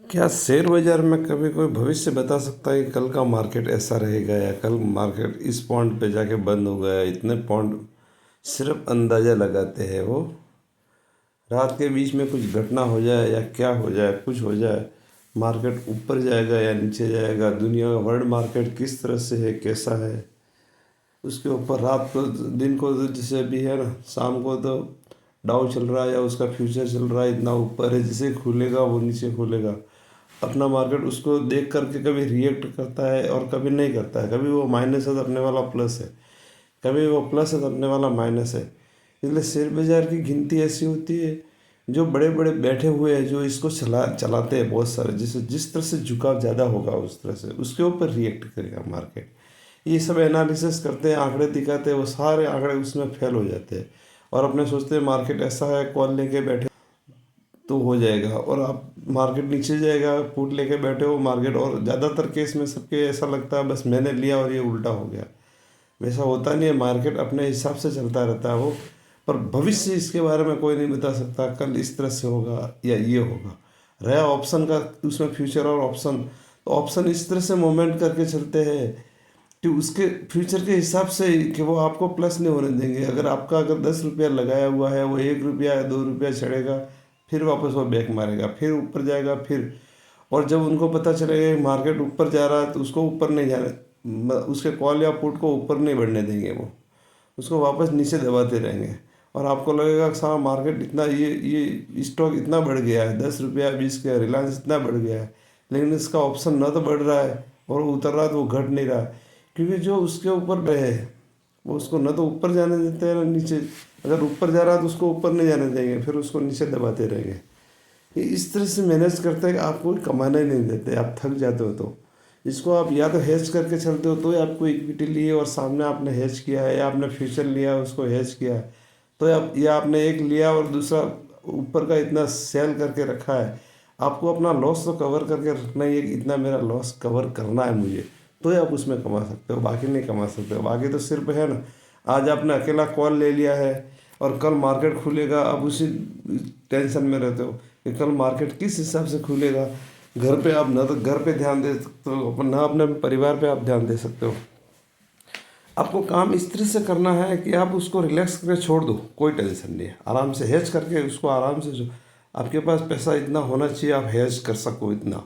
क्या शेयर बाजार में कभी कोई भविष्य बता सकता है कि कल का मार्केट ऐसा रहेगा या कल मार्केट इस पॉइंट पे जाके बंद हो गया, इतने पॉइंट सिर्फ अंदाज़ा लगाते हैं वो। रात के बीच में कुछ घटना हो जाए या क्या हो जाए, कुछ हो जाए, मार्केट ऊपर जाएगा या नीचे जाएगा, दुनिया का वर्ल्ड मार्केट किस तरह से है, कैसा है, उसके ऊपर रात को दिन को तो जैसे अभी है ना, शाम को तो डाउ चल रहा है या उसका फ्यूचर चल रहा है, इतना ऊपर है, जिसे खुलेगा वो नीचे खुलेगा। अपना मार्केट उसको देख करके कभी रिएक्ट करता है और कभी नहीं करता है। कभी वो माइनस है तो अपने वाला प्लस है, कभी वो प्लस है तो अपने वाला माइनस है। इसलिए शेयर बाजार की गिनती ऐसी होती है, जो बड़े बड़े बैठे हुए हैं, जो इसको चलाते हैं बहुत सारे, जिस तरह से झुकाव ज़्यादा होगा उस तरह से उसके ऊपर रिएक्ट करेगा मार्केट। ये सब एनालिसिस करते हैं, आंकड़े दिखाते हैं, वो सारे आंकड़े उसमें फेल हो जाते हैं और अपने सोचते हैं मार्केट ऐसा है, कॉल लेके बैठे तो हो जाएगा, और आप मार्केट नीचे जाएगा, पुट लेके बैठे हो मार्केट, और ज़्यादातर केस में सबके ऐसा लगता है बस मैंने लिया और ये उल्टा हो गया। वैसा होता नहीं है, मार्केट अपने हिसाब से चलता रहता है वो। पर भविष्य इसके बारे में कोई नहीं बता सकता, कल इस तरह से होगा या ये होगा। रहा ऑप्शन का, उसमें फ्यूचर और ऑप्शन, तो ऑप्शन इस तरह से मूवमेंट करके चलते हैं कि उसके फ्यूचर के हिसाब से कि वो आपको प्लस नहीं होने देंगे। अगर 10 रुपया लगाया हुआ है, वो 1 रुपया या 2 रुपया चढ़ेगा, फिर वापस वो बैक मारेगा, फिर ऊपर जाएगा, फिर। और जब उनको पता चलेगा कि मार्केट ऊपर जा रहा है तो उसको ऊपर नहीं जाने, उसके कॉल या पुट को ऊपर नहीं बढ़ने देंगे, वो उसको वापस नीचे दबाते रहेंगे। और आपको लगेगा कि सारा मार्केट इतना, ये स्टॉक इतना बढ़ गया है, 10 रुपया 20 का रिलायंस इतना बढ़ गया है, लेकिन इसका ऑप्शन ना तो बढ़ रहा है और उतर रहा है तो वो घट नहीं रहा है। क्योंकि जो उसके ऊपर रहे, वो उसको न तो ऊपर जाने देते हैं ना नीचे। अगर ऊपर जा रहा है तो उसको ऊपर नहीं जाने देंगे, फिर उसको नीचे दबाते रहेंगे। ये इस तरह से मैनेज करते हैं कि आपको कमाना ही नहीं देते, आप थक जाते हो तो। इसको आप या तो हेज करके चलते हो तो आपको इक्विटी लिए और सामने आपने हेज किया है, या आपने फ्यूचर लिया है उसको हेज किया है, तो आप, या आपने एक लिया और दूसरा ऊपर का इतना सेल करके रखा है। आपको अपना लॉस तो कवर करके रखना ही है कि इतना मेरा लॉस कवर करना है मुझे, तो ही आप उसमें कमा सकते हो, बाकी नहीं कमा सकते हो। बाकी तो सिर्फ है ना, आज आपने अकेला कॉल ले लिया है और कल मार्केट खुलेगा, अब उसी टेंशन में रहते हो कि कल मार्केट किस हिसाब से खुलेगा। घर पे आप ना तो घर पे ध्यान दे सकते हो, ना अपने परिवार पे आप ध्यान दे सकते हो। आपको काम इस तरह से करना है कि आप उसको रिलैक्स करके छोड़ दो, कोई टेंशन नहीं है, आराम से हेज करके उसको आराम से आपके पास पैसा इतना होना चाहिए आप हेज कर सको इतना।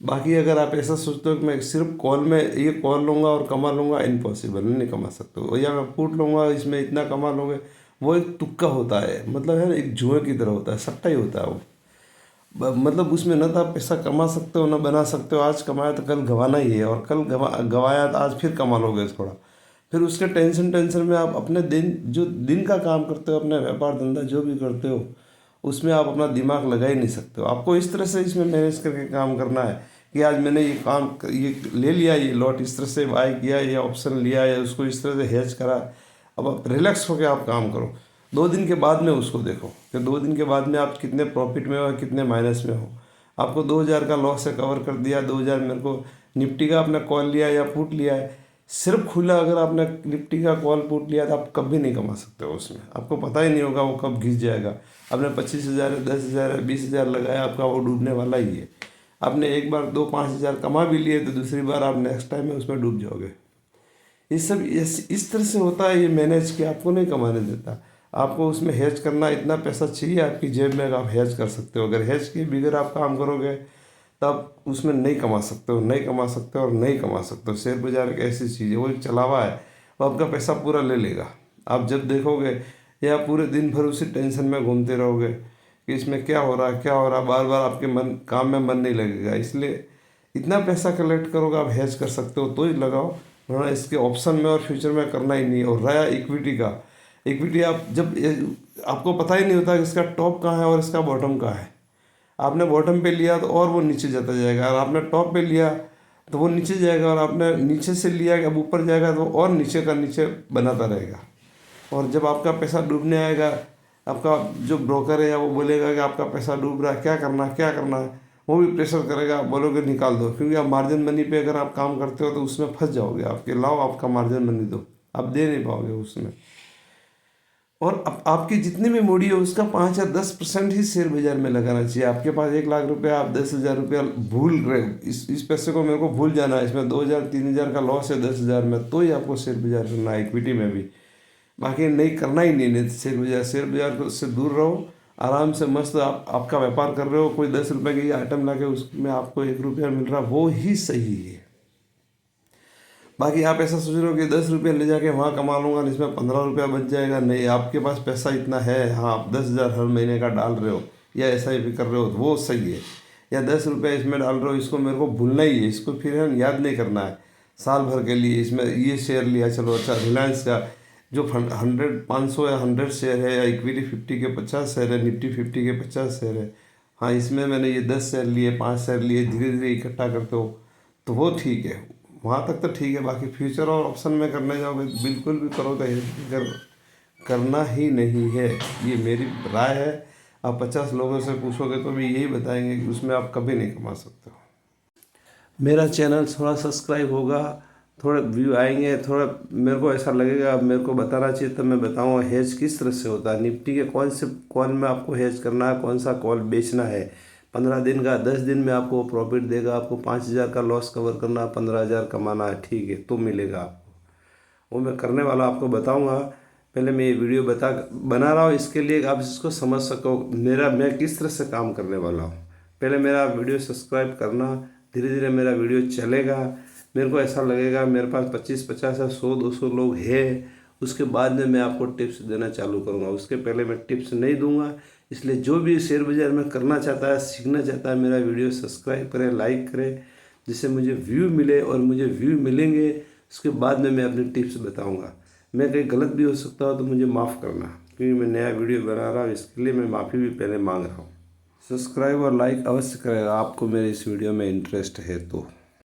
बाकी अगर आप ऐसा सोचते हो कि मैं सिर्फ कॉल में ये कॉल लूँगा और कमा लूँगा, इम्पॉसिबल, नहीं कमा सकते हो। या मैं पुट लूँगा इसमें इतना कमा लोगे, वो एक तुक्का होता है, मतलब है ना, एक जुए की तरह होता है, सट्टा ही होता है वो। मतलब उसमें न तो आप पैसा कमा सकते हो, न बना सकते हो। आज कमाया तो कल गंवाना ही है, और कल गंवाया तो आज फिर कमा लोगे थोड़ा। फिर उसके टेंशन टेंशन में आप अपने दिन, जो दिन का काम करते हो, अपने व्यापार धंधा जो भी करते हो, उसमें आप अपना दिमाग लगा ही नहीं सकते हो। आपको इस तरह से इसमें मैनेज करके काम करना है कि आज मैंने ये काम ये ले लिया, ये लॉट इस तरह से बाय किया, ये ऑप्शन लिया, या उसको इस तरह से हेज करा। अब आप रिलैक्स होकर आप काम करो। 2 दिन के बाद में उसको देखो कि 2 दिन के बाद में आप कितने प्रॉफिट में हो, कितने माइनस में हो। आपको 2,000 का लॉस है, कवर कर दिया 2,000 मेरे को। निफ्टी का आपने कॉल लिया या पुट लिया है, सिर्फ खुला अगर आपने निफ्टी का कॉल पुट लिया तो आप कभी नहीं कमा सकते हो उसमें। आपको पता ही नहीं होगा वो कब घिस जाएगा। आपने 25,000 है, 10,000 है, 20,000 लगाया, आपका वो डूबने वाला ही है। आपने एक बार 2-5 हज़ार कमा भी लिए तो दूसरी बार आप नेक्स्ट टाइम में उसमें डूब जाओगे। ये सब इस तरह से होता है, ये मैनेज कि आपको नहीं कमाने देता। आपको उसमें हेज करना, इतना पैसा चाहिए आपकी जेब में, आप हेज कर सकते हो। अगर हेज के बगैर आप काम करोगे तब उसमें नहीं कमा सकते हो, नहीं कमा सकते हो और नहीं कमा सकते हो। शेयर बाजार एक ऐसी चीज़ है, वो एक चलावा है, वो आपका पैसा पूरा ले लेगा। आप जब देखोगे, या पूरे दिन भर उसी टेंशन में घूमते रहोगे कि इसमें क्या हो रहा है, क्या हो रहा है, बार बार आपके मन काम में मन नहीं लगेगा। इसलिए इतना पैसा कलेक्ट करोगे, आप हेज कर सकते हो तो ही लगाओ, वरना इसके ऑप्शन में और फ्यूचर में करना ही नहीं है। और रहा इक्विटी का, इक्विटी आप जब आपको पता ही नहीं होता कि इसका टॉप कहाँ है और इसका बॉटम कहाँ है। आपने बॉटम पे लिया तो और वो नीचे जाता जाएगा, और आपने टॉप पे लिया तो वो नीचे जाएगा, और आपने नीचे से लिया कि अब ऊपर जाएगा तो और नीचे का नीचे बनाता रहेगा। और जब आपका पैसा डूबने आएगा, आपका जो ब्रोकर है या वो बोलेगा कि आपका पैसा डूब रहा है, क्या करना है, क्या करना है, वो भी प्रेशर करेगा, आप बोलोगे निकाल दो। क्योंकि आप मार्जिन मनी पे अगर आप काम करते हो तो उसमें फंस जाओगे, आपके लाओ आपका मार्जिन मनी दो, आप दे नहीं पाओगे उसमें। और आपकी जितनी भी मूडी है उसका 5 या 10% ही शेयर बाजार में लगाना चाहिए। आपके पास 1 लाख रुपया, आप 10,000 रुपया भूल रहे हो, इस पैसे को मेरे को भूल जाना है, इसमें 2,000 3,000 का लॉस है 10,000 में, तो ही आपको शेयर बाजार करना है, इक्विटी में भी। बाकी नहीं करना ही नहीं शेयर बाजार से दूर रहो। आराम से मस्त आपका व्यापार कर रहे हो, कोई 10 रुपये की आइटम लाके उसमें आपको 1 रुपया मिल रहा, वो ही सही है। बाकी आप ऐसा सोच रहे हो कि 10 रुपये ले जाके वहाँ कमा लूँगा, इसमें 15 रुपया बच जाएगा, नहीं, आपके पास पैसा इतना है, हाँ, आप 10,000 हर महीने का डाल रहे हो या SIP कर रहे हो, वो सही है। या 10 रुपये इसमें डाल रहे हो, इसको मेरे को भूलना ही है, इसको फिर याद नहीं करना है साल भर के लिए। इसमें ये शेयर लिया, चलो अच्छा, रिलायंस का जो 500 या 100 शेयर है, या इक्विटी 50 के 50 शेयर है, निफ्टी 50 के 50 शेयर है, हाँ, इसमें मैंने ये 10 शेयर लिए, 5 शेयर लिए, धीरे धीरे इकट्ठा करते हो तो वो ठीक है, वहाँ तक तो ठीक है। बाकी फ्यूचर और ऑप्शन में करने जाओगे बिल्कुल भी करो तो करना ही नहीं है, ये मेरी राय है। आप 50 लोगों से पूछोगे तो भी यही बताएंगे कि उसमें आप कभी नहीं कमा सकते हो। मेरा चैनल थोड़ा सब्सक्राइब होगा, थोड़े व्यू आएंगे, थोड़ा मेरे को ऐसा लगेगा मेरे को बताना चाहिए, तो मैं बताऊंगा हेज किस तरह से होता है, निफ्टी के कौन से कॉल में आपको हेज करना है, कौन सा कॉल बेचना है, 15 दिन का, 10 दिन में आपको प्रॉफिट देगा, आपको 5,000 का लॉस कवर करना है, 15,000 कमाना है, ठीक है, तो मिलेगा आपको, वो मैं करने वाला आपको बताऊँगा। पहले मैं ये वीडियो बना रहा हूँ इसके लिए आप इसको समझ सको मैं किस तरह से काम करने वाला हूँ। पहले मेरा वीडियो सब्सक्राइब करना, धीरे धीरे मेरा वीडियो चलेगा, मेरे को ऐसा लगेगा मेरे पास 25 50 या 100 200 लोग हैं, उसके बाद में मैं आपको टिप्स देना चालू करूँगा, उसके पहले मैं टिप्स नहीं दूंगा। इसलिए जो भी शेयर बाजार में करना चाहता है, सीखना चाहता है, मेरा वीडियो सब्सक्राइब करें, लाइक करें, जिससे मुझे व्यू मिले, और मुझे व्यू मिलेंगे उसके बाद में मैं अपनी टिप्स बताऊँगा। मैं कहीं गलत भी हो सकता हूँ तो मुझे माफ़ करना, क्योंकि मैं नया वीडियो बना रहा हूँ, इसके लिए मैं माफ़ी भी पहले मांग रहा हूँ। सब्सक्राइब और लाइक अवश्य करेगा आपको मेरे इस वीडियो में इंटरेस्ट है तो।